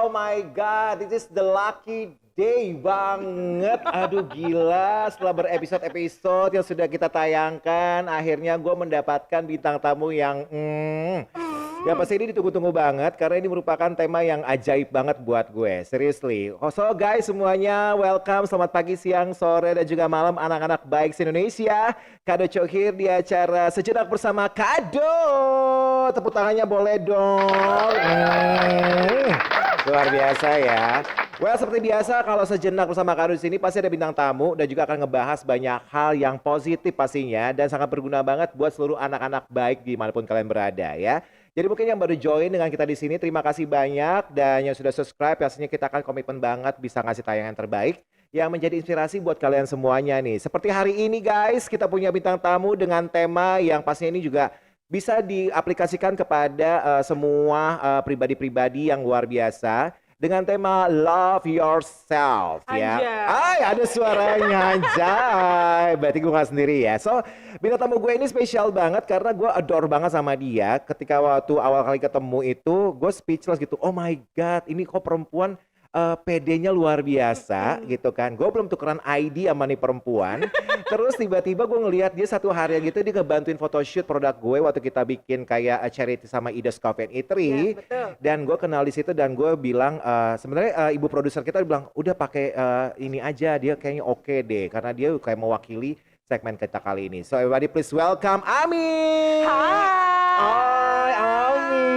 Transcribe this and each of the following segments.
Oh my God, this is the lucky day banget. Aduh gila, setelah berepisode-episode yang sudah kita tayangkan, akhirnya gue mendapatkan bintang tamu yang pasti ini ditunggu-tunggu banget karena ini merupakan tema yang ajaib banget buat gue, seriously. Oh, so guys semuanya, welcome, selamat pagi, siang, sore, dan juga malam anak-anak baik se-Indonesia. Kado Cokhir di acara Sejenak Bersama Kado. Tepuk tangannya boleh dong. Luar biasa ya. Well, seperti biasa kalau Sejenak Bersama Kado di sini pasti ada bintang tamu dan juga akan ngebahas banyak hal yang positif pastinya dan sangat berguna banget buat seluruh anak-anak baik dimanapun kalian berada ya. Jadi mungkin yang baru join dengan kita di sini, terima kasih banyak, dan yang sudah subscribe pastinya kita akan komitmen banget bisa ngasih tayangan terbaik yang menjadi inspirasi buat kalian semuanya nih. Seperti hari ini guys, kita punya bintang tamu dengan tema yang pastinya ini juga bisa diaplikasikan kepada semua pribadi-pribadi yang luar biasa. Dengan tema Love Yourself ya. Ay, ada suaranya anjay. Berarti gue gak sendiri ya. So, bintang tamu gue ini spesial banget karena gue adore banget sama dia. Ketika waktu awal kali ketemu itu, gue speechless gitu. Oh my God, ini kok perempuan PD-nya luar biasa gitu kan. Gue belum tukeran ID sama nih perempuan. Terus tiba-tiba gue ngelihat dia satu hari gitu dia ngebantuin photoshoot produk gue waktu kita bikin kayak charity sama Idas Coffee and Eatery. Ya, dan gue kenal di situ dan gue bilang sebenarnya ibu produser kita bilang udah pakai ini aja, dia kayaknya oke deh karena dia kayak mewakili segmen kita kali ini. So everybody please welcome Ami. Hai. Hai Ami.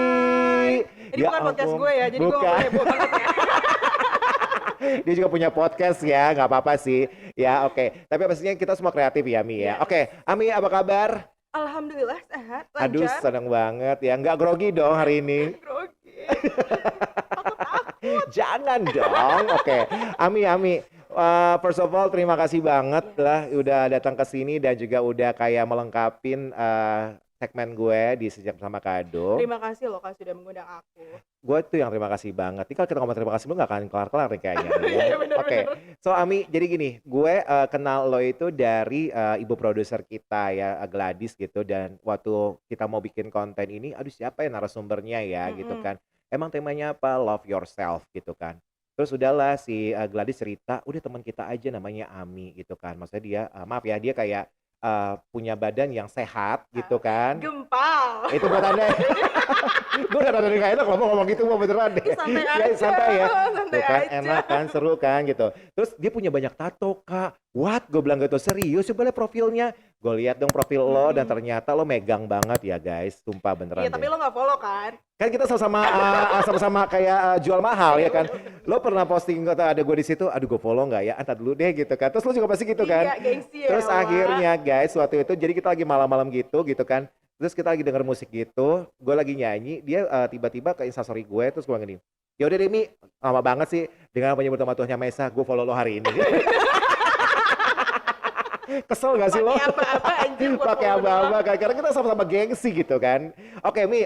Ini ya bukan podcast gue ya, jadi gue gak boleh heboh banget ya. Dia juga punya podcast ya, nggak apa-apa sih. Ya oke, tapi pastinya kita semua kreatif ya Mi ya. Oke, Ami apa kabar? Alhamdulillah sehat, lancar. Aduh seneng banget ya, nggak grogi dong hari ini. Grogi. Jangan dong. Oke, Ami. First of all terima kasih banget lah udah datang ke sini dan juga udah kayak melengkapin segmen gue di Sejak Bersama Kado. Terima kasih loh Kak sudah mengundang aku. Gue tuh yang terima kasih banget. Ini kalau kita ngomong terima kasih lu gak akan kelar-kelar nih kayaknya. Ya? Oke. So Ami, jadi gini, gue kenal lo itu dari ibu produser kita ya, Gladys gitu. Dan waktu kita mau bikin konten ini, aduh siapa ya narasumbernya ya gitu kan. Emang temanya apa? Love yourself gitu kan. Terus udahlah si Gladys cerita, udah teman kita aja namanya Ami gitu kan. Maksudnya dia, maaf ya, dia kayak punya badan yang sehat gitu kan. Gempal. Itu buat anda. Gue udah rada gak enak loh mau ngomong gitu, mau beneran deh. Santai ya, aja. Santai ya. Santai Tuh kan aja. enak kan, seru kan gitu. Terus dia punya banyak tato Kak. What? Gue bilang gitu, serius coba lihat profilnya. Gue lihat dong profil lo dan ternyata lo megang banget ya guys. Sumpah beneran. Iya tapi lo gak follow kan? Kan kita sama-sama kayak jual mahal ya kan. Lo pernah posting kata ada gue di situ, aduh gue follow nggak ya? Antar dulu deh gitu kan. Terus lo juga pasti gitu kan. Iya, gengsi ya. Terus akhirnya guys waktu itu jadi kita lagi malam-malam gitu kan. Terus kita lagi denger musik gitu, gue lagi nyanyi, dia tiba-tiba ke instastory gue, terus gue gini, ya udah Demi, lama banget sih dengan penyebut nama Tuhan Yang Maha Esa, gue follow lo hari ini. Kesel gak sih lo? Pakai apa-apa anjir. Pakai apa-apa kan, karena kita sama-sama gengsi gitu kan. Oke Mi,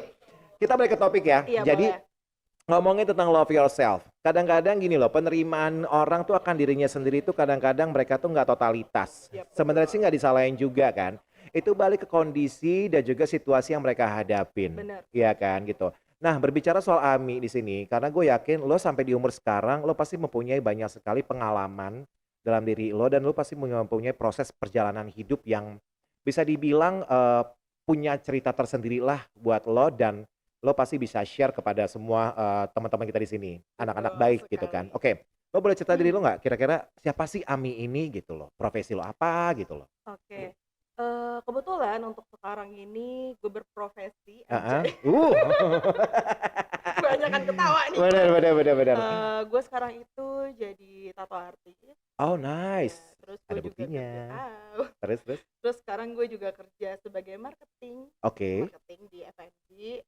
kita balik ke topik ya. Iya, jadi boleh. ngomongin tentang love yourself. Kadang-kadang gini loh, penerimaan orang tuh akan dirinya sendiri tuh kadang-kadang mereka tuh nggak totalitas. Sebenarnya sih nggak disalahin juga kan. Itu balik ke kondisi dan juga situasi yang mereka hadapin. Bener. Iya kan gitu. Nah berbicara soal Ami di sini, karena gue yakin lo sampai di umur sekarang, lo pasti mempunyai banyak sekali pengalaman dalam diri lo dan lo pasti mempunyai proses perjalanan hidup yang bisa dibilang punya cerita tersendiri lah buat lo dan lo pasti bisa share kepada semua teman-teman kita di sini, anak-anak baik sekali. Gitu kan. Oke, lo boleh cerita diri lo nggak? Kira-kira siapa sih Ami ini gitu loh? Profesi lo apa gitu loh? Oke. Kebetulan untuk sekarang ini gue berprofesi. Banyakan ketawa nih. Bener. Gue sekarang itu jadi tato artis. Oh nice. Ya, terus ada buktinya. Terus sekarang gue juga kerja sebagai marketing. Oke. Marketing di F&B.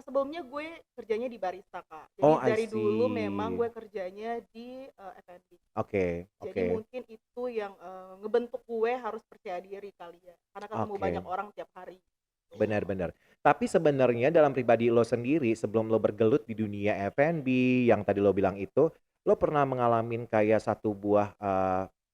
Sebelumnya gue kerjanya di barista Kak. Jadi dari dulu memang gue kerjanya di F&B. Oke. Jadi mungkin itu yang ngebentuk gue harus percaya diri kali ya. Karena ketemu banyak orang tiap hari. Benar. Tapi sebenarnya dalam pribadi lo sendiri sebelum lo bergelut di dunia F&B yang tadi lo bilang itu, lo pernah mengalami kayak satu buah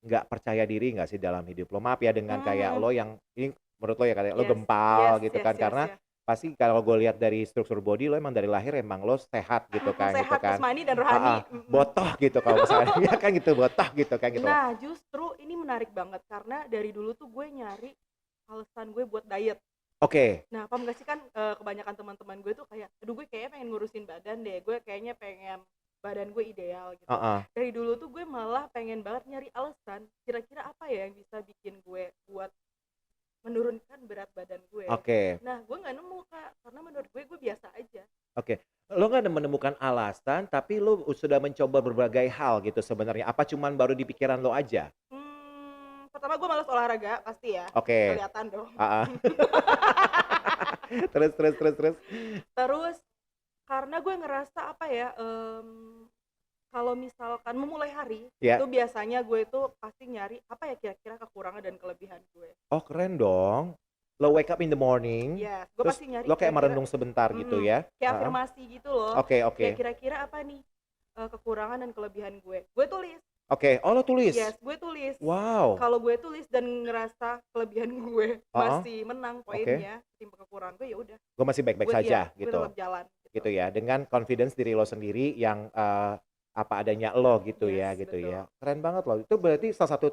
nggak percaya diri nggak sih dalam hidup lo? Maaf ya dengan kayak lo yang ini menurut lo ya kayak lo gempal gitu kan karena pasti kalau gue lihat dari struktur body lo emang dari lahir emang lo sehat gitu kan gitu Sehat kan. jasmani dan Heeh, rohani, botoh gitu kalau misalnya ya kan gitu, botoh gitu kan gitu loh. Nah, justru ini menarik banget karena dari dulu tuh gue nyari alasan gue buat diet. Oke, Nah, paham gak sih kan, kebanyakan teman-teman gue tuh kayak, "Aduh gue kayaknya pengen ngurusin badan deh, gue kayaknya pengen badan gue ideal," gitu. heeh, Dari dulu tuh gue malah pengen banget nyari alasan, kira-kira apa ya yang bisa bikin gue buat menurunkan berat badan gue. oke, Nah, gue nggak nemu, Kak, karena menurut gue biasa aja. oke. Lo nggak menemukan alasan, tapi lo sudah mencoba berbagai hal gitu sebenarnya, apa cuman baru di pikiran lo aja? Pertama gue malas olahraga pasti ya, Oke, kelihatan dong. heeh. Terus? Terus karena gue ngerasa apa ya, kalau misalkan memulai hari, itu Ya. biasanya gue itu pasti nyari apa ya kira-kira kekurangan dan kelebihan gue. Oh keren dong. Lo wake up in the morning, Yes, gue terus pasti nyari lo kayak kira-kira merenung sebentar gitu ya? kayak Heeh. afirmasi gitu loh. Oke oke. Kayak kira-kira apa nih, kekurangan dan kelebihan gue. Gue tulis, Oke, oh lo tulis? yes, gue tulis. Wow. Kalau gue tulis dan ngerasa kelebihan gue Heeh, masih menang oke. poinnya ketimbang kekurangan gue, ya udah, Gue masih baik-baik saja gue gitu. tetap jalan gitu. Gitu ya, dengan confidence diri lo sendiri yang, apa adanya lo Yes, gitu betul. ya. Keren banget loh, itu berarti salah satu,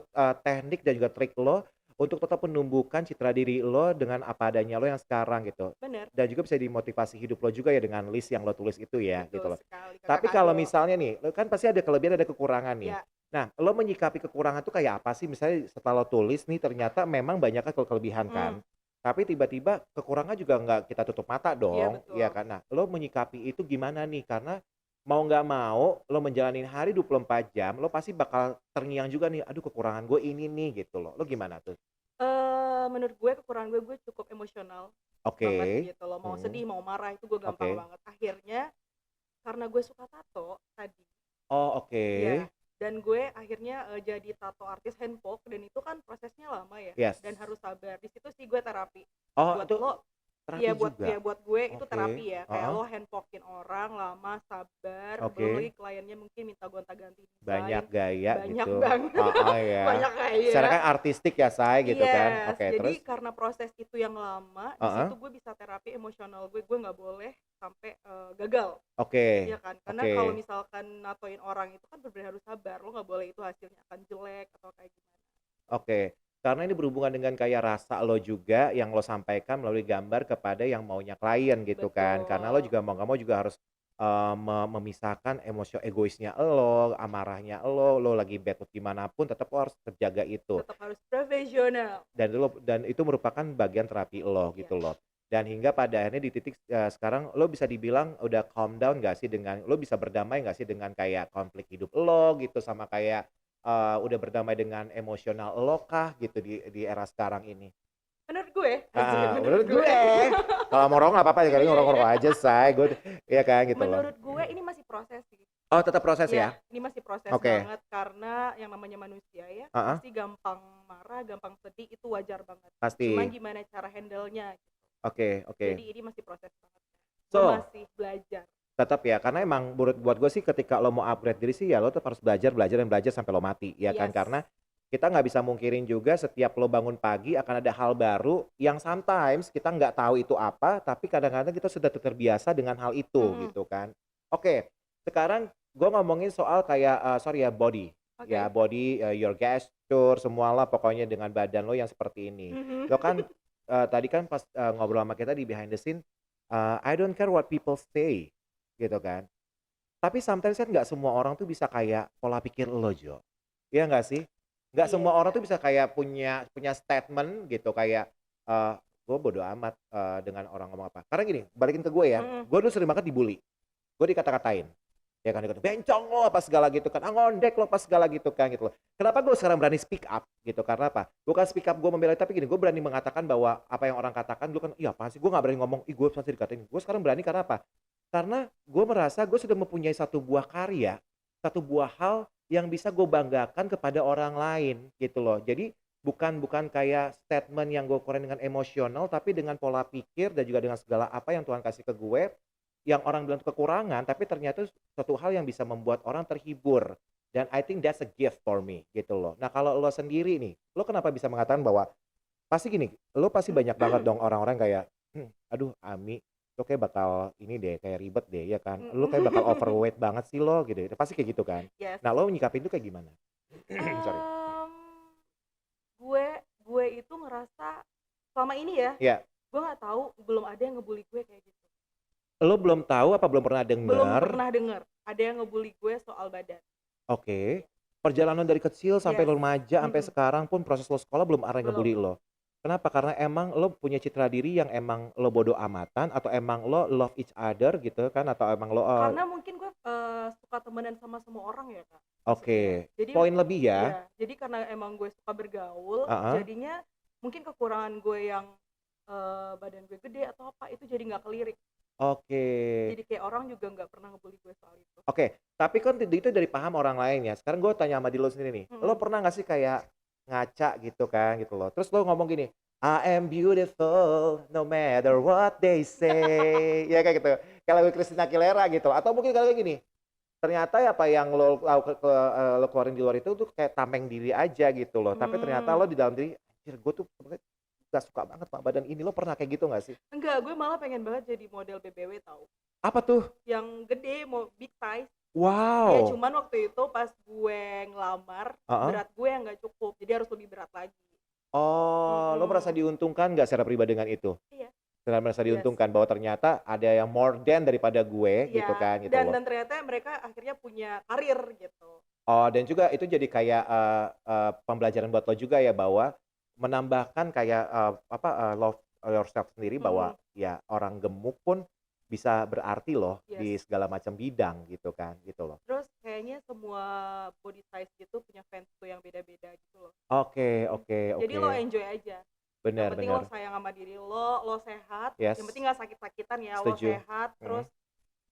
teknik dan juga trik lo untuk tetap menumbuhkan citra diri lo dengan apa adanya lo yang sekarang gitu. Bener, Dan juga bisa dimotivasi hidup lo juga ya dengan list yang lo tulis itu ya, gitu betul loh. sekali Kakak Tapi kalau Kado. misalnya nih, lo kan pasti ada kelebihan ada kekurangan nih. Ya, Nah, lo menyikapi kekurangan tuh kayak apa sih? Misalnya setelah lo tulis nih ternyata memang banyak kan kelebihan mhm, kan, tapi tiba-tiba kekurangan juga nggak kita tutup mata iya dong, iya betul. kan? Nah, lo menyikapi itu gimana nih? Karena mau nggak mau lo menjalani hari 24 jam, lo pasti bakal terngiang juga nih, "Aduh kekurangan gue ini nih," gitu loh. Lo gimana tuh? Menurut gue kekurangan gue cukup emosional Oke, banget gitu loh, mau mhm, sedih, mau marah itu gue gampang oke. banget. Akhirnya karena gue suka tato tadi, Oh, oke. ya, dan gue akhirnya, jadi tato artis handpoke dan itu kan prosesnya lama ya, Yes. dan harus sabar. Di situ sih gue terapi. Oh, Buat itu lo terapi iya juga? buat gue itu Oke, terapi ya, kayak heeh, lo handpoke-in orang lama, sabar, belum oke. lagi kliennya mungkin minta gonta-ganti Banyak desain, gaya banyak gitu, banget, heeh, ya. banyak Secara gaya. kan artistik ya, Say, gitu kan. Yes, Oke, jadi terus? karena proses itu yang lama, di Heeh, situ gue bisa terapi emosional gue nggak boleh sampai, gagal, oke ya kan? Karena oke kalau misalkan natoin orang itu kan bener-bener harus sabar, lo nggak boleh itu hasilnya akan jelek atau kayak gimana. oke. Karena ini berhubungan dengan kayak rasa lo juga yang lo sampaikan melalui gambar kepada yang maunya klien gitu kan. Karena lo Betul, juga mau nggak mau juga harus, memisahkan egoisnya lo, amarahnya lo lagi bad mood gimana pun tetap lo harus terjaga itu. tetap harus profesional. Dan itu merupakan bagian terapi lo Iya, gitu loh. Dan hingga pada akhirnya di titik, sekarang lo bisa dibilang udah calm down nggak sih dengan lo bisa berdamai nggak sih dengan kayak konflik hidup lo gitu sama kayak, udah berdamai dengan emosional lo kah gitu di era sekarang ini? menurut gue, anjing Heeh, menurut menurut gue. gue, kalau mau ngerokok nggak apa-apa ya kali Iya iya. ngerokok aja say, gue iya kan gitu loh. Menurut gue ini masih proses sih. Oh tetap proses Iya, ya? ini masih proses Oke, banget karena yang namanya manusia ya, heeh, pasti gampang marah, gampang sedih itu wajar banget. Cuma pasti. gimana cara handle-nya gitu. Oke oke. Jadi ini masih proses banget. Gue So, masih belajar. tetap ya, karena emang buat gue sih ketika lo mau upgrade diri sih ya lo tetap harus belajar, belajar, dan belajar sampai lo mati, ya kan. Yes, Karena kita nggak bisa mungkirin juga setiap lo bangun pagi akan ada hal baru yang sometimes kita nggak tahu itu apa, tapi kadang-kadang kita sudah terbiasa dengan hal itu mhm, gitu kan. Oke, sekarang gue ngomongin soal kayak, sorry ya body, ya oke. body, your gesture semualah pokoknya dengan badan lo yang seperti ini. Mhm. Lo kan, tadi kan pas, ngobrol sama kita di behind the scene, I don't care what people say. Gitu kan. Tapi sometimes kan nggak semua orang tuh bisa kayak pola pikir lo, Jo. Iya nggak sih? Nggak semua orang tuh Iya, bisa kayak punya punya statement gitu kayak, eee, "Gue bodo amat, dengan orang ngomong apa." Karena gini, balikin ke gue ya, mhm, gue dulu sering banget dibully, gue dikata-katain. Ya kan dikata, "Bencong lo," apa segala gitu kan, "Ah, ngondek lo," apa segala gitu kan, gitu loh. Kenapa gue sekarang berani speak up gitu, karena apa? Bukan speak up gue membela, tapi gini, gue berani mengatakan bahwa apa yang orang katakan dulu kan, "Ih apaan sih?" Gue nggak berani ngomong, "Ih gue pasti dikatain." Gue sekarang berani karena apa? Karena gue merasa gue sudah mempunyai satu buah karya, satu buah hal yang bisa gue banggakan kepada orang lain gitu loh. Jadi bukan bukan kayak statement yang gue keluarin dengan emosional, tapi dengan pola pikir dan juga dengan segala apa yang Tuhan kasih ke gue, yang orang bilang itu kekurangan, tapi ternyata suatu hal yang bisa membuat orang terhibur. Dan I think that's a gift for me gitu loh. Nah kalau lo sendiri nih, lo kenapa bisa mengatakan bahwa pasti gini, lo pasti banyak banget dong orang-orang kayak, Aduh Ami, lo kayak bakal ini deh, kayak ribet deh, ya kan? Lo kayak bakal Mhm. overweight banget sih lo, gitu. Pasti kayak gitu kan? Yes. Nah, lo nyikapin itu kayak gimana? Sorry. Mmm, gue gue itu ngerasa selama ini ya, Ya, gue nggak tahu belum ada yang ngebully gue kayak gitu. lo belum tahu apa belum pernah Belum denger? pernah denger ada yang ngebully gue soal badan. Oke. Perjalanan dari kecil sampai Yes. lo remaja, sampai Mhm. sekarang pun proses lo sekolah belum ada yang Belum. ngebully lo. Kenapa? Karena emang lo punya citra diri yang emang lo bodo amatan atau emang lo love each other gitu kan atau emang lo Karena mungkin gue, suka temenan sama semua orang ya, Kak, maksudnya. oke. Jadi Poin lebih ya. iya, jadi karena emang gue suka bergaul, Heeh. jadinya mungkin kekurangan gue yang, badan gue gede atau apa, itu jadi nggak kelirik. Oke. Jadi kayak orang juga nggak pernah ngebully gue soal itu. Oke, tapi kan itu dari paham orang lain ya. Sekarang gue tanya sama diri lo sendiri nih. Lo Mhm. pernah nggak sih kayak ngaca gitu kan gitu loh. Terus lo ngomong gini, I am beautiful no matter what they say. Ya kayak gitu. Kayak lagu Christina Aguilera gitu. Atau mungkin kalau kayak gini, ternyata apa yang lo keluarin di luar itu tuh kayak tameng diri aja gitu loh. Tapi ternyata Mmm, lo di dalam diri, anjir gue tuh sebenarnya gak suka banget sama badan ini. Lo pernah kayak gitu gak sih? enggak, gue malah pengen banget jadi model BBW tahu, Apa tuh? yang gede, mau big size. Iya, Wow. cuman waktu itu pas gue ngelamar, Heeh. berat gue yang nggak cukup, jadi harus lebih berat lagi. Oh, lo merasa Mhm. diuntungkan nggak secara pribadi dengan itu? Iya, Secara merasa yes. diuntungkan bahwa ternyata ada yang more than daripada gue gitu Iya, kan, gitu dan loh. ternyata mereka akhirnya punya karir gitu. Oh, dan juga itu jadi kayak, pembelajaran buat lo juga ya bahwa menambahkan kayak, love yourself sendiri bahwa Mhm, ya orang gemuk pun bisa berarti loh yes. di segala macam bidang gitu kan, gitu loh. Terus kayaknya semua body size gitu punya fans tuh yang beda-beda gitu loh. Oke Mhm. oke Jadi oke. lo enjoy aja. Yang Benar penting lo benar. sayang sama diri lo sehat, yang penting Yes, nggak sakit-sakitan ya, lo setuju. sehat, terus Mhm.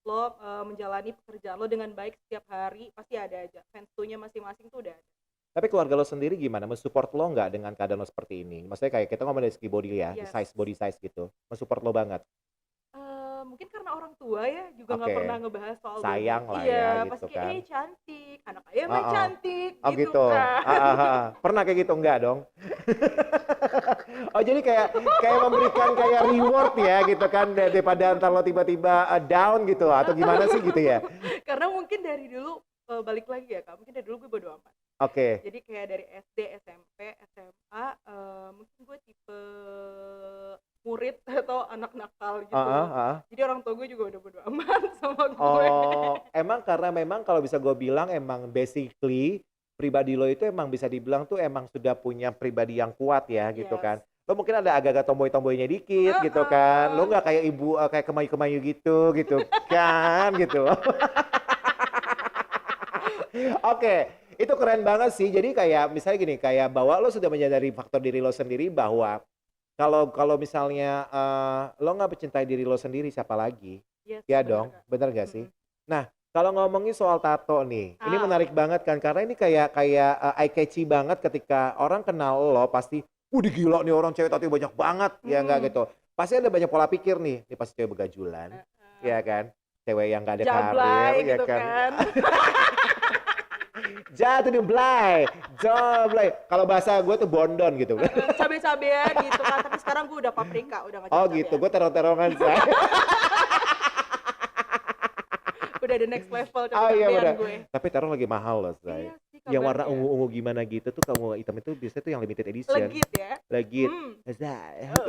lo, menjalani pekerjaan lo dengan baik setiap hari, pasti ada aja. Fans nya masing-masing tuh udah ada. Tapi keluarga lo sendiri gimana? Men-support lo nggak dengan keadaan lo seperti ini? Maksudnya kayak kita ngomong dari segi body ya, di Yes. size body size gitu. Men-support lo banget? Mungkin karena orang tua ya, juga nggak Oke. pernah ngebahas soal badan. Sayang lah ya Iya, pasti gitu kayak, kan. cantik, anak ayah mah Heeh. cantik," Oh gitu gitu? kan. Heeh heeh. Pernah kayak gitu? Enggak dong? Oh jadi kayak kayak memberikan kayak reward ya gitu kan daripada entar lo tiba-tiba, down gitu atau gimana sih gitu ya? Karena mungkin dari dulu, balik lagi ya, Kak, mungkin dari dulu gue bodo amat. Oke. Jadi kayak dari SD, SMP, SMA, mungkin gue tipe murid atau anak nakal Heeh gitu. heeh. Jadi orang tua gue juga udah bodo amat sama gue. Oh, emang karena memang kalau bisa gue bilang emang basically pribadi lo itu emang bisa dibilang tuh emang sudah punya pribadi yang kuat ya gitu Yes. kan. Lo mungkin ada agak-agak tomboy-tomboynya dikit gitu kan. Lo Heeh. nggak kayak ibu kayak kemayu-kemayu gitu gitu kan gitu. Oke, itu keren banget sih. Jadi kayak misalnya gini, kayak bahwa lo sudah menyadari faktor diri lo sendiri bahwa kalau kalau misalnya, lo nggak mencintai diri lo sendiri siapa lagi? Yes, Ya bener, dong, Kak. bener nggak sih? Mhm. Nah, kalau ngomongin soal tato nih, ini Apa menarik tuh? banget kan karena ini kayak kayak, eye catchy banget ketika orang kenal lo pasti, "Wih gila nih orang cewek tato banyak banget," ya nggak Mhm. gitu. Pasti ada banyak pola pikir nih, ini pasti cewek begajulan, Heeh. ya kan, cewek yang nggak ada karir, Jablay ya gitu kan. kan. Jatuh di blay, joblay. Kalau bahasa gue tuh bondon gitu. Heeh, cabe-cabean gitu kan, tapi sekarang gue udah paprika, udah nggak Oh gitu, cabe-cabean. gue terong-terongan say. Udah the next level Oh iya cabe-cabean bener. gue. Tapi terong lagi mahal loh say. Iya sih Yang warna kabarnya. ungu-ungu gimana gitu tuh kamu hitam itu biasanya tuh yang limited edition. Legit ya? Legit. Hmm. Say. Oh.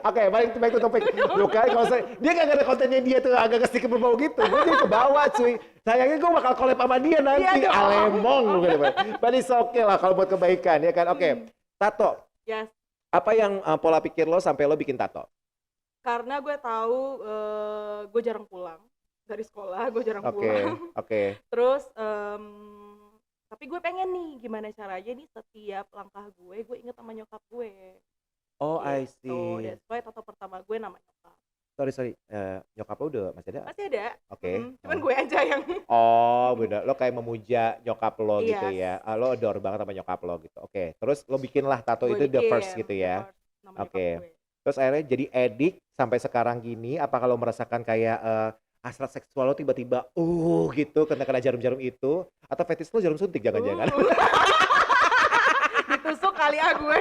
Oke, baik to topik. Tuh kan kalau dia nggak ada kontennya dia tuh agak sedikit berbau gitu. Gue jadi kebawa cuy. Sayangnya gue bakal collab sama dia Iya nanti. dong. Alemong lu gitu. But it's okay lah kalau buat kebaikan ya kan. Oke, Mhm. tato. Yes, Apa yang pola pikir lo sampai lo bikin tato? karena gue tahu, gue jarang pulang dari sekolah, gue jarang Oke, pulang. oke. Terus, tapi gue pengen nih gimana caranya nih setiap langkah gue inget sama nyokap gue, Oh, I gitu. see. That's why tato pertama gue nama nyokap. Sorry, nyokap lo udah masih ada? Masih ada, Oke, cuman heeh. gue aja yang Oh, bener, lo kayak memuja nyokap lo gitu yes, ya, lo adore banget sama nyokap lo gitu, oke. Terus lo bikinlah tato gue itu the first bikin gitu the ya? first nama nyokap Oke. gue. Terus akhirnya jadi addict sampai sekarang gini, apa kalau merasakan kayak, hasrat seksual lo tiba-tiba, gitu kena jarum-jarum itu, atau fetish lo jarum suntik jangan-jangan? Uh, ditusuk kali ah gue.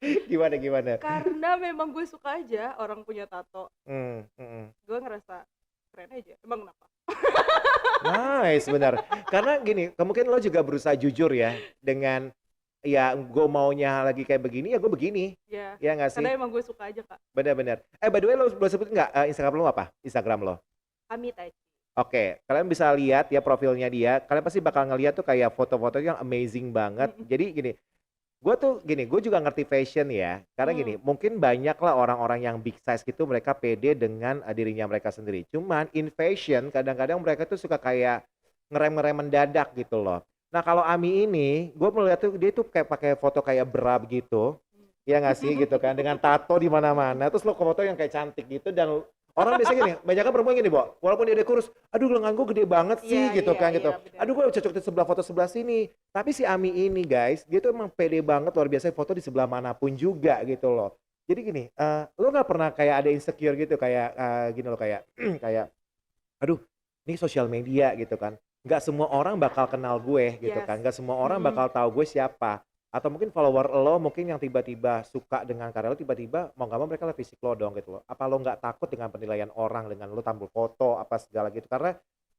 Gimana gimana? Karena memang gue suka aja orang punya tato. Mhm. Gue ngerasa keren aja. Emang kenapa? Nice, benar. Karena gini, mungkin lo juga berusaha jujur ya dengan, ya gue maunya lagi kayak begini, ya gue begini. Ya, Ya nggak sih? karena emang gue suka aja, Kak. Benar-benar. By the way, lo boleh sebut nggak Instagram lo apa? Instagram lo? Amit aja. Oke, kalian bisa lihat ya profilnya dia. Kalian pasti bakal ngeliat tuh kayak foto-foto yang amazing banget. Jadi gini, gue juga ngerti fashion ya. Karena gini, mungkin banyak lah orang-orang yang big size gitu mereka pede dengan dirinya mereka sendiri. Cuman in fashion kadang-kadang mereka tuh suka kayak ngerem-ngerem mendadak gitu loh. Nah kalau Ami ini, gue melihat tuh dia tuh kayak pakai foto kayak bra gitu. Ya nggak sih gitu kan, dengan tato di mana-mana. Terus lo foto yang kayak cantik gitu dan orang biasanya gini, banyak kan perempuan gini, Bo. Walaupun dia udah kurus, aduh lengan gue gede banget sih Iya, gitu iya, kan gitu. iya, benar. Aduh gue cocok di sebelah foto sebelah sini. Tapi si Ami ini guys, dia tuh emang pede banget luar biasa foto di sebelah manapun juga gitu loh. Jadi gini, lo nggak pernah kayak ada insecure gitu kayak gini loh kayak kayak aduh ini sosial media gitu kan. Nggak semua orang bakal kenal gue gitu Yes. kan. Nggak semua orang bakal tahu gue siapa. Atau mungkin follower lo mungkin yang tiba-tiba suka dengan karya lo tiba-tiba mau nggak mau mereka lihat fisik lo dong gitu loh. Apa lo nggak takut dengan penilaian orang dengan lo tampil foto apa segala gitu karena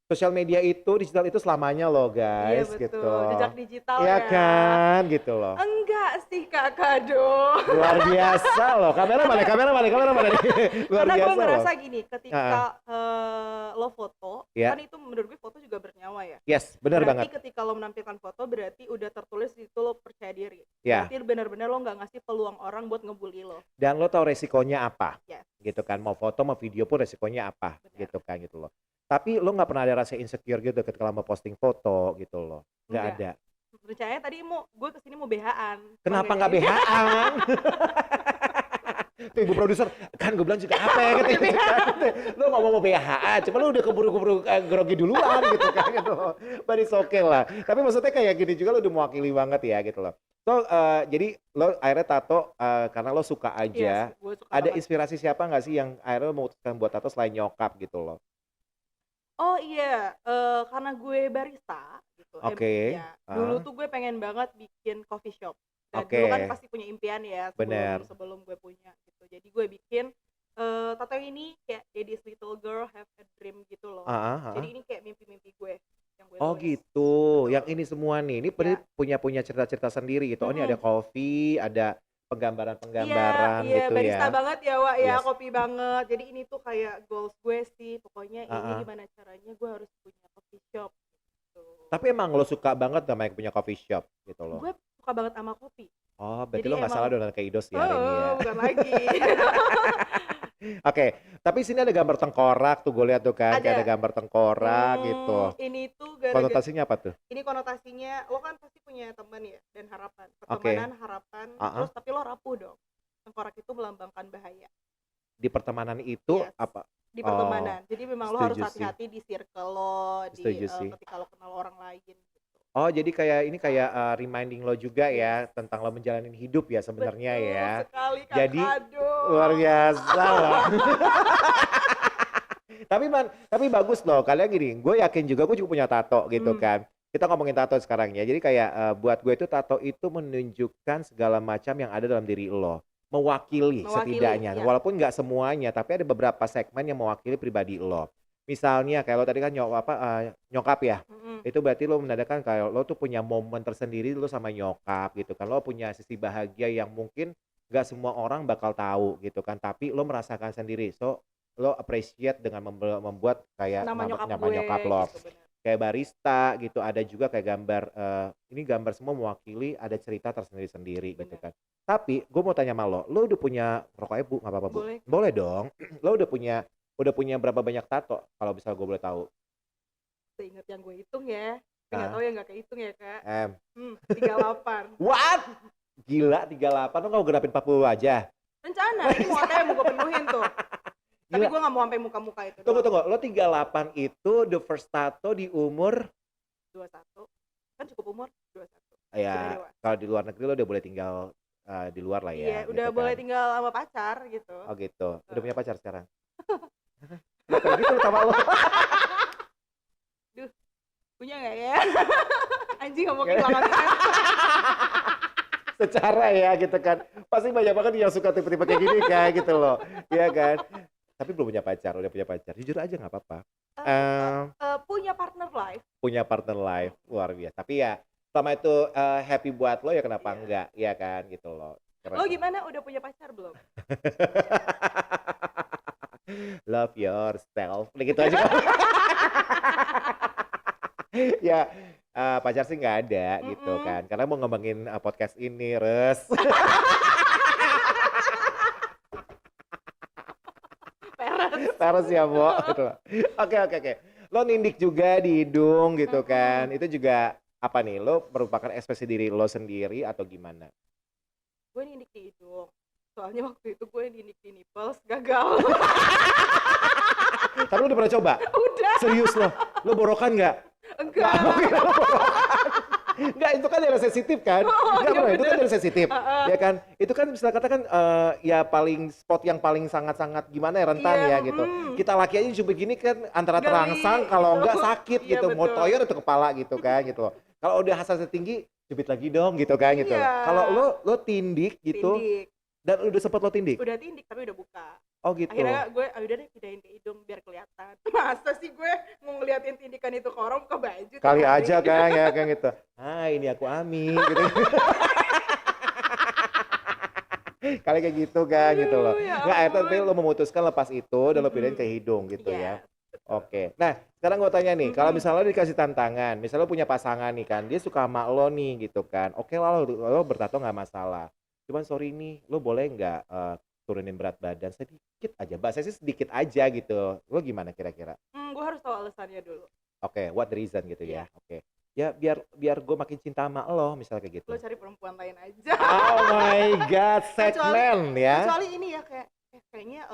sosial media itu digital itu selamanya loh Iya guys betul, gitu. jejak digital Iya ya. kan gitu loh. Enggak sih Kakak dong. Luar biasa loh. Kamera mana? Luar Karena gue biasa loh. ngerasa gini, ketika lo foto, Iya. kan itu menurut gue foto juga bernyawa ya. Yes, benar Berarti banget. ketika lo menampilkan foto berarti udah tertulis di situ lo percaya diri. Ya. Berarti benar-benar lo nggak ngasih peluang orang buat ngebully lo. Dan lo tahu resikonya apa. Yes. Gitu kan, mau foto mau video pun resikonya apa. Benar. Gitu kan gitu loh. Tapi lo nggak pernah ada rasa insecure gitu ketika mau posting foto gitu loh. Nggak Enggak. ada. Rencananya tadi gue kesini mau BH-an. Kenapa nggak BH-an? Tuh ibu produser, kan gue bilang juga apa ya gitu. Lo ngomong mau BH-an, cuma lo udah keburu-keburu grogi duluan gitu kan gitu loh. But it's okay lah. Tapi maksudnya kayak gini juga lo udah mewakili banget ya gitu loh. So, jadi lo akhirnya tato karena lo suka aja. Yes, gue suka Ada banget. inspirasi siapa nggak sih yang akhirnya lo memutuskan buat tato selain nyokap gitu loh? Oh iya, karena gue barista gitu. Oke. Ya, dulu tuh gue pengen banget bikin coffee shop. Dan dulu kan pasti punya impian ya Bener. sebelum gue punya gitu. Jadi gue bikin tato yang ini kayak this little girl have a dream gitu loh. Jadi ini kayak mimpi-mimpi gue yang gue Oh tulis. gitu, yang ini semua nih, ini Ya. punya cerita-cerita sendiri gitu. Oh ini ada kopi, ada penggambaran-penggambaran Iya, gitu barista ya. banget ya Wak ya, Yes. kopi banget. Jadi ini tuh kayak goals gue sih. Pokoknya ini gimana caranya gue harus punya coffee shop gitu. Tapi emang lo suka banget sama yang punya coffee shop gitu loh. Gue suka banget sama kopi. Oh berarti Jadi lo nggak salah dong kayak Idos ya hari ini ya. Bukan lagi. Oke, tapi sini ada gambar tengkorak tuh gue lihat tuh kan, kayak Ada. ada gambar tengkorak gitu. Ini tuh gara-gara Konotasinya apa tuh? ini konotasinya lo kan pasti punya teman ya dan harapan. Oke. Pertemanan, harapan, terus tapi lo rapuh dong. Tengkorak itu melambangkan bahaya Di pertemanan itu Yes. apa? di Oh, pertemanan. Jadi memang lo harus setuju sih. hati-hati di circle lo, Setuju sih. ketika lo kenal orang lain gitu. Oh jadi kayak ini kayak reminding lo juga ya tentang lo menjalani hidup ya sebenarnya Betul ya. sekali Kak Jadi Ado. luar biasa loh. tapi bagus loh. Kalian gini, gue yakin juga gue juga punya tato gitu kan. Kita ngomongin tato sekarang ya. Jadi kayak buat gue itu tato itu menunjukkan segala macam yang ada dalam diri lo. Mewakili setidaknya. ya. Walaupun nggak semuanya, tapi ada beberapa segmen yang mewakili pribadi lo. Misalnya kayak lo tadi kan nyokap ya. Itu berarti lo menandakan kayak lo tuh punya momen tersendiri lo sama nyokap gitu kan. Lo punya sisi bahagia yang mungkin gak semua orang bakal tahu gitu kan. Tapi lo merasakan sendiri. So lo appreciate dengan membuat kayak Nama nyokap nyokap gue lo. gitu, bener. Kayak barista gitu. Ada juga kayak gambar. Ini gambar semua mewakili ada cerita tersendiri-sendiri gitu kan. Tapi gue mau tanya sama lo. Lo udah punya rokoknya bu? Gak apa-apa bu? Boleh. Boleh dong. Lo udah punya berapa banyak tato? Kalau bisa gue boleh tahu. Seingat yang gue hitung ya. Tapi nggak tahu yang nggak kehitung ya Kak. 38. What? Gila 38, lo gak mau genapin 40 aja? Rencana, ini mau mau gue penuhin tuh. Tapi Gila. gue gak mau sampai muka-muka itu. Tunggu, lo 38 itu the first tato di umur? 21. Kan cukup umur 21. Ya, kalau di luar negeri lo udah boleh tinggal di luar lah ya. Iya, gitu udah kan. boleh tinggal sama pacar gitu. Oh gitu, udah punya pacar sekarang? Gak kayak gitu sama lo. Punya gak ya? Anjing ngomongin banget. secara ya gitu kan. Pasti banyak banget yang suka tipe-tipe kayak gini kan gitu loh. Iya kan? Tapi belum punya pacar, udah punya pacar. Jujur aja nggak apa-apa. Punya partner life. Punya partner life, luar biasa. Tapi ya selama itu happy buat lo ya kenapa enggak, ya kan gitu loh. Lo gimana, udah punya pacar belum? Love yourself, gitu aja. Ya pacar sih nggak ada gitu kan, karena mau ngembangin podcast ini, Res. Peres ya, Bo. Gitu. Oke. Lo nindik juga di hidung gitu kan, itu juga apa nih, lo merupakan ekspresi diri lo sendiri atau gimana? Gue nindik di hidung, soalnya waktu itu gue nindik di nipples, gagal. Tapi lo udah pernah coba? Udah. Serius lo borokan nggak? Enggak. Enggak, itu kan daerah sensitif kan? Enggak pernah, itu kan daerah sensitif. Ya kan? Itu kan bisa katakan ya paling spot yang paling sangat-sangat gimana ya, rentan ya gitu. Kita laki aja cuma begini kan antara terangsang, kalau enggak sakit gitu. Mau toyor atau kepala gitu kan gitu loh. Kalau udah hasratnya tinggi, cubit lagi dong gitu kan gitu. Kalau lo tindik gitu. Tindik. Dan udah sempet lo tindik? Udah tindik tapi udah buka. Oh gitu. Akhirnya gue udah deh pindahin ke hidung biar kelihatan. Masa sih gue mau ngeliatin tindikan itu ke orang buka baju. Kali aja kan ya kan gitu. Hai, ini aku Ami gitu. Kali kayak gitu kan gitu loh. Nggak, tapi lo memutuskan lepas itu dan lo pindahin ke hidung gitu ya. Oke. Nah, sekarang gue tanya nih, kalau misalnya lo dikasih tantangan, misalnya lo punya pasangan nih kan, dia suka sama lo nih gitu kan. Oke lah, lo bertato nggak masalah. Cuman sorry nih, lo boleh nggak turunin berat badan sedikit aja, bahasa sih sedikit aja gitu. Lo gimana kira-kira? Gue harus tahu alasannya dulu. Oke, what the reason gitu ya. Oke. Ya biar gue makin cinta sama lo misalnya kayak gitu. Lo cari perempuan lain aja. Oh my god, sad man ya. Kecuali ini ya kayaknya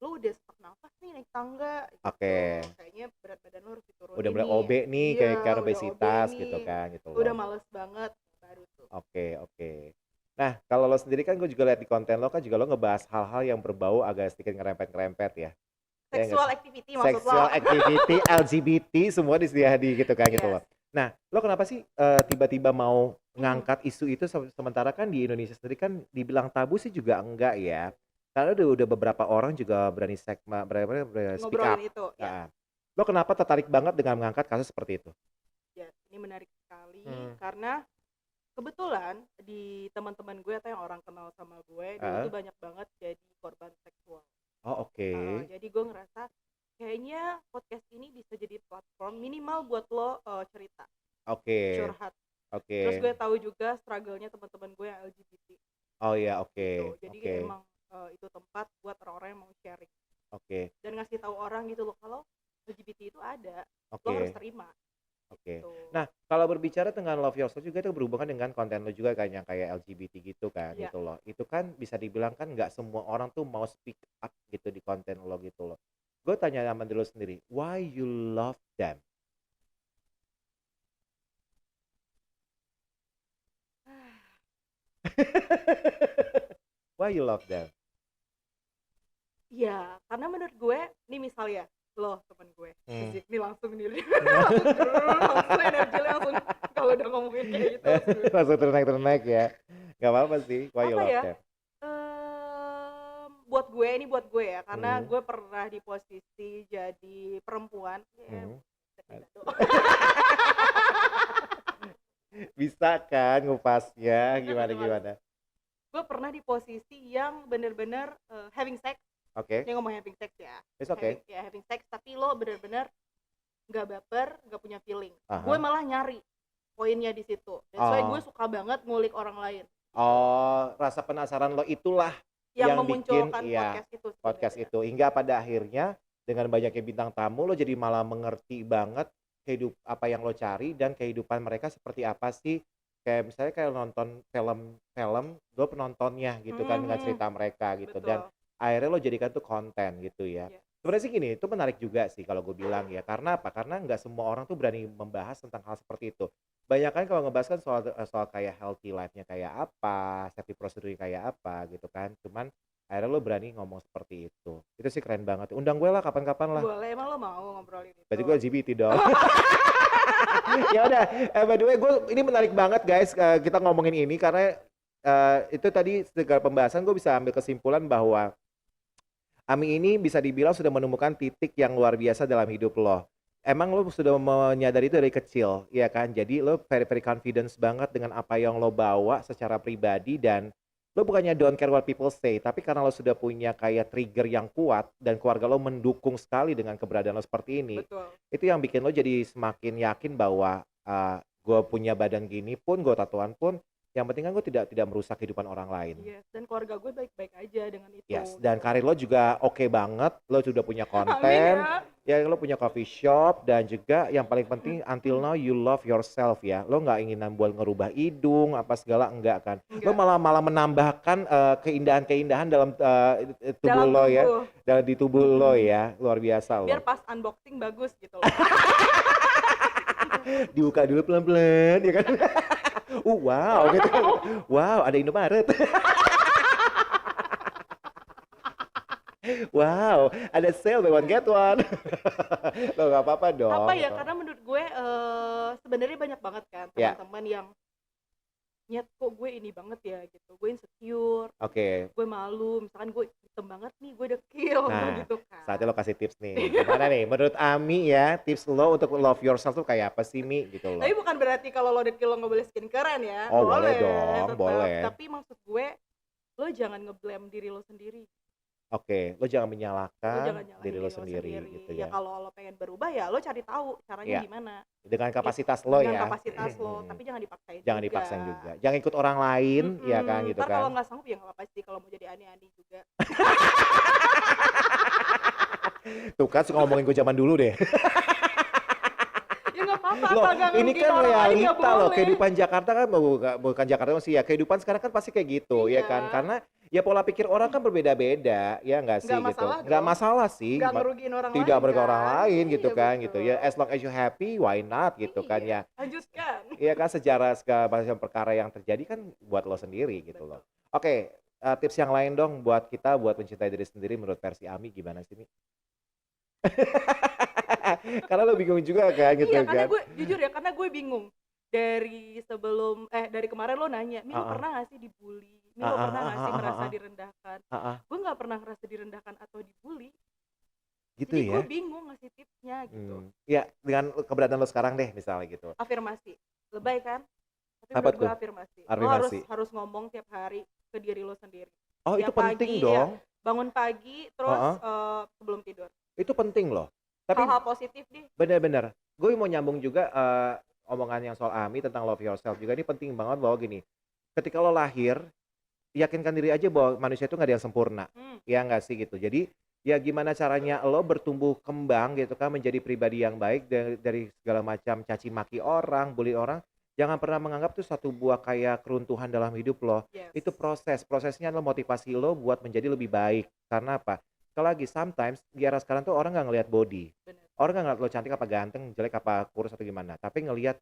lo udah sesak nafas nih naik tangga gitu. Oke. Kayaknya berat badan lo harus diturunin. Udah mulai OB nih kayak obesitas gitu kan gitu loh. Udah males banget baru tuh. Oke. Nah, kalau lo sendiri kan gue juga lihat di konten lo kan juga lo ngebahas hal-hal yang berbau agak sedikit ngerempet-ngerempet ya. Sexual activity maksud lo. Sexual activity, LGBT semua di gitu kan gitu loh. Nah, lo kenapa sih tiba-tiba mau ngangkat isu itu sementara kan di Indonesia sendiri kan dibilang tabu sih juga enggak ya. Karena udah beberapa orang juga berani speak up. Itu, ya. Lo kenapa tertarik banget dengan mengangkat kasus seperti itu? Ya, ini menarik sekali karena kebetulan di teman-teman gue atau yang orang kenal sama gue dulu tuh banyak banget jadi korban seksual. Oh oke. Jadi gue ngerasa kayaknya podcast ini bisa jadi platform minimal buat lo cerita. Oke. Curhat. Oke. Terus gue tahu juga struggle-nya teman-teman gue yang LGBT. Oh iya oke. Gitu. Jadi emang itu tempat buat orang-orang yang mau sharing. Oke. Dan ngasih tahu orang gitu loh kalau LGBT itu ada. Oke. Lo harus terima. Oke. Nah, kalau berbicara dengan love yourself juga itu berhubungan dengan konten lo juga kan yang kayak LGBT gitu kan gitu loh. Itu kan bisa dibilang kan nggak semua orang tuh mau speak up gitu di konten lo gitu loh. Gue tanya sama diri lo sendiri, why you love them? Why you love them? Ya, karena menurut gue, nih misalnya lo temen gue, ini langsung nih, langsung energi langsung kalau udah ngomongin kayak gitu. Langsung ternaik ya, nggak apa-apa sih. Why you love them? Buat gue ya, karena gue pernah di posisi jadi perempuan. Bisa kan ngupasnya gimana? Gue pernah di posisi yang bener-bener having sex. Oke. Ini ngomong having sex ya. It's okay. Having sex tapi lo bener-bener nggak baper, nggak punya feeling. Gue malah nyari poinnya di situ. Dan soalnya gue suka banget ngulik orang lain. Oh, rasa penasaran lo itulah yang memunculkan bikin podcast itu. Hingga pada akhirnya dengan banyaknya bintang tamu lo jadi malah mengerti banget apa yang lo cari dan kehidupan mereka seperti apa sih. Kayak misalnya kayak nonton film gue penontonnya gitu kan dengan cerita mereka gitu. Betul. Dan akhirnya lo jadikan tuh konten gitu ya. Sebenarnya sih gini, itu menarik juga sih kalau gue bilang ya. Karena apa? Karena nggak semua orang tuh berani membahas tentang hal seperti itu. Banyak kan kalau ngebahas kan soal kayak healthy life-nya kayak apa, safety procedure kayak apa gitu kan. Cuman akhirnya lo berani ngomong seperti itu. Itu sih keren banget. Undang gue lah kapan-kapan lah. Boleh, emang lo mau ngobrolin itu? Berarti gue LGBT dong. Ya udah, by the way gue ini menarik banget guys kita ngomongin ini karena itu tadi segala pembahasan gue bisa ambil kesimpulan bahwa Ami ini bisa dibilang sudah menemukan titik yang luar biasa dalam hidup lo. Emang lo sudah menyadari itu dari kecil, ya kan? Jadi lo very very confidence banget dengan apa yang lo bawa secara pribadi dan lo bukannya don't care what people say, tapi karena lo sudah punya kayak trigger yang kuat dan keluarga lo mendukung sekali dengan keberadaan lo seperti ini, Betul. itu yang bikin lo jadi semakin yakin bahwa gue punya badan gini pun, gue tatoan pun, yang penting kan gue tidak merusak kehidupan orang lain. Yes, dan keluarga gue baik-baik aja dengan itu. Yes, dan gitu. karir lo juga oke banget, lo sudah punya Amin konten, ya. ya lo punya coffee shop dan juga yang paling penting until now you love yourself ya. Lo nggak ingin buat ngerubah hidung apa segala enggak kan. Lo Enggak. malah menambahkan keindahan-keindahan dalam tubuh Dalam lo ya, tubuh. dalam di tubuh lo ya. Luar biasa Biar lo. pas unboxing bagus gitu loh. Dibuka dulu pelan-pelan ya kan. Wow gitu. Wow, ada Indomaret. Wow, ada sale buy one get one. Lo nggak apa-apa dong. Apa ya, gitu. karena menurut gue sebenarnya banyak banget kan Ya. teman-teman yang nyet kok gue ini banget ya gitu, gue insecure, Oke, gue malu, misalkan gue hitam banget nih, gue dekil Nah, gitu kan. saatnya lo kasih tips nih. Gimana nih? Menurut Ami ya, tips lo untuk love yourself tuh kayak apa sih, Mi? Gitu loh. Tapi bukan berarti kalau lo dekil lo nggak boleh skincarean ya. Oh, boleh dong, tetap. boleh. Tapi maksud gue lo jangan nge-blame diri lo sendiri. Oke, lo jangan Lo menyalahkan jangan nyalahin diri lo sendiri gitu Ya ya. kalau lo pengen berubah ya lo cari tahu caranya Ya. gimana. Dengan kapasitas lo Dengan ya. kapasitas lo, tapi jangan dipaksain Jangan juga. dipaksain juga. Jangan ikut orang lain, ya kan gitu Ntar kalau kan. nggak sanggup ya nggak apa-apa sih kalau mau jadi ani-ani juga. Tuh kan suka ngomongin gue zaman dulu deh. Ya nggak apa-apa, Loh, asal nggak ini ngerugiin kan orang lain nggak realita loh. boleh. Kehidupan Jakarta kan bukan Jakarta sih ya. Kehidupan sekarang kan pasti kayak gitu, ya Iya. kan? Karena ya pola pikir orang kan berbeda-beda, ya nggak sih Nggak gitu. masalah Nggak dong. masalah sih. Nggak ngerugiin orang lain Tidak merugikan orang kan? lain gitu Iya, kan gitu ya. betul. As long as you happy, why not gitu kan ya. Iya, lanjutkan. Iya kan sejarah segala macam perkara yang terjadi kan buat lo sendiri gitu loh. Oke, tips yang lain dong buat kita buat mencintai diri sendiri menurut versi Ami gimana sih, Mi? Karena lo bingung juga kan gitu Iya, kan. karena gue jujur ya, karena gue bingung. Dari kemarin lo nanya, Mi lo Ah, ah. pernah gak sih dibully? Mi Ah, lo ah, pernah ah, gak sih ah, merasa ah. direndahkan? Ah, Gue nggak pernah ngerasa direndahkan atau dibully. gitu Jadi ya. gue bingung ngasih tipsnya gitu. Ya dengan keberadaan lo sekarang deh misalnya gitu. Afirmasi, lebay kan? Tapi Apa menurut gue tuh? afirmasi. Lo Afirmasi. harus ngomong tiap hari ke diri lo sendiri. Oh, itu Tiap penting pagi, ya. dong. Bangun pagi, terus Heeh. sebelum tidur. Itu penting loh. Tapi Hal-hal positif deh. benar-benar, gue mau nyambung juga omongan yang soal Ami tentang love yourself juga ini penting banget bahwa gini, ketika lo lahir, yakinkan diri aja bahwa manusia itu nggak ada yang sempurna, ya nggak sih gitu. Jadi ya gimana caranya lo bertumbuh kembang gitu kan menjadi pribadi yang baik dari segala macam caci maki orang, bully orang. Jangan pernah menganggap tuh satu buah kayak keruntuhan dalam hidup lo. Yes. Itu prosesnya adalah motivasi lo buat menjadi lebih baik. Karena apa? Sekali lagi, sometimes di era sekarang tuh orang nggak ngelihat body. Bener. Orang nggak ngeliat lo cantik apa ganteng, jelek apa kurus atau gimana. Tapi ngelihat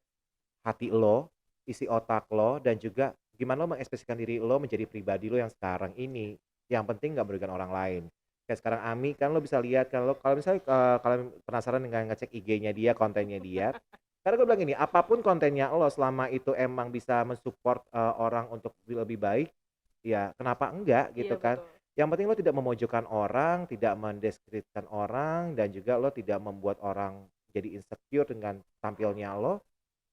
hati lo, isi otak lo, dan juga gimana lo mengekspresikan diri lo menjadi pribadi lo yang sekarang ini. Yang penting nggak merugikan orang lain. Kayak sekarang Ami kan lo bisa lihat kan lo kalau misalnya kalian penasaran dengan ngecek IG-nya dia, kontennya dia. Karena gue bilang gini, apapun kontennya lo selama itu emang bisa mensupport orang untuk lebih baik, ya kenapa enggak gitu Iya, kan. betul. Yang penting lo tidak memojokkan orang, tidak mendeskripsikan orang, dan juga lo tidak membuat orang jadi insecure dengan tampilnya lo.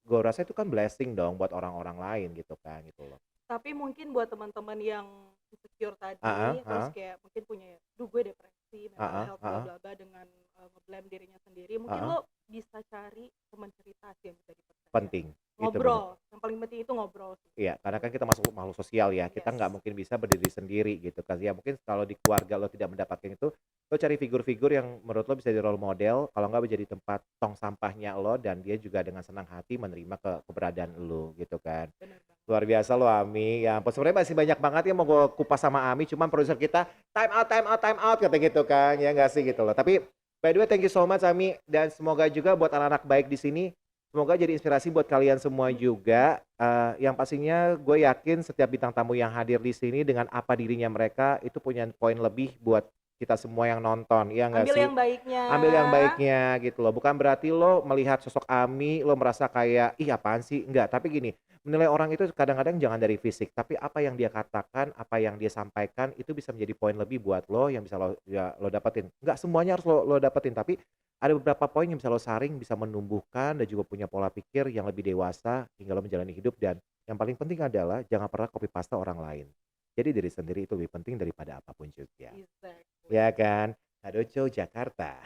Gue rasa itu kan blessing dong buat orang-orang lain gitu kan gitu loh. Tapi mungkin buat teman-teman yang insecure tadi, Ah, terus ah. kayak mungkin punya, duh gue depresi, mental Ah, health, ah, bla ah. bla bla dengan nge-blame dirinya sendiri, mungkin Ah, lo bisa cari teman cerita sih yang bisa dipercaya. Penting. Itu bener. Ngobrol, yang paling penting itu ngobrol sih. Iya, karena kan kita masuk makhluk sosial ya, kita Yes. nggak mungkin bisa berdiri sendiri gitu kan. Ya mungkin kalau di keluarga lo tidak mendapatkan itu, lo cari figur-figur yang menurut lo bisa jadi role model, kalau nggak menjadi tempat tong sampahnya lo, dan dia juga dengan senang hati menerima keberadaan lo gitu kan. Bener banget. Luar biasa lo Ami, ya ampun sebenarnya masih banyak banget yang mau gue kupas sama Ami, cuman produser kita time out kata gitu kan, ya nggak sih gitu loh. Tapi by the way thank you so much Ami, dan semoga juga buat anak-anak baik di sini, semoga jadi inspirasi buat kalian semua juga. Yang pastinya gue yakin setiap bintang tamu yang hadir di sini dengan apa dirinya mereka itu punya poin lebih buat kita semua yang nonton, iya nggak Ambil sih? yang baiknya. Ambil yang baiknya gitu loh. Bukan berarti lo melihat sosok Ami, lo merasa kayak, ih apaan sih? Enggak, tapi gini, menilai orang itu kadang-kadang jangan dari fisik, tapi apa yang dia katakan, apa yang dia sampaikan, itu bisa menjadi poin lebih buat lo yang bisa lo dapetin. Enggak semuanya harus lo dapetin, tapi ada beberapa poin yang bisa lo saring, bisa menumbuhkan dan juga punya pola pikir yang lebih dewasa hingga lo menjalani hidup dan yang paling penting adalah jangan pernah copy paste orang lain. Jadi diri sendiri itu lebih penting daripada apapun juga. Exactly. Ya kan? Kadoco Jakarta.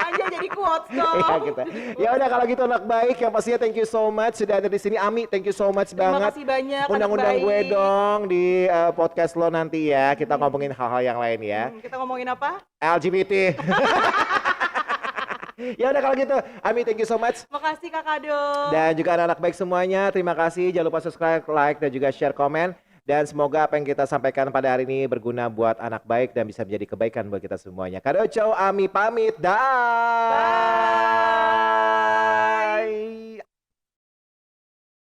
Anjay jadi quotes Iya dong. kita. Ya udah kalau gitu anak baik yang pastinya thank you so much sudah ada di sini. Ami, thank you so much Terima banget. kasih banyak anak Undang-undang gue baik. dong di podcast lo nanti ya. Kita ngomongin hal-hal yang lain ya. Kita ngomongin apa? LGBT. Ya udah kalau gitu, Ami thank you so much. Makasih Kak Kado. Dan juga anak-anak baik semuanya, terima kasih. Jangan lupa subscribe, like, dan juga share komen. Dan semoga apa yang kita sampaikan pada hari ini berguna buat anak baik dan bisa menjadi kebaikan buat kita semuanya. Kadoco, Ami pamit. Dah. Bye.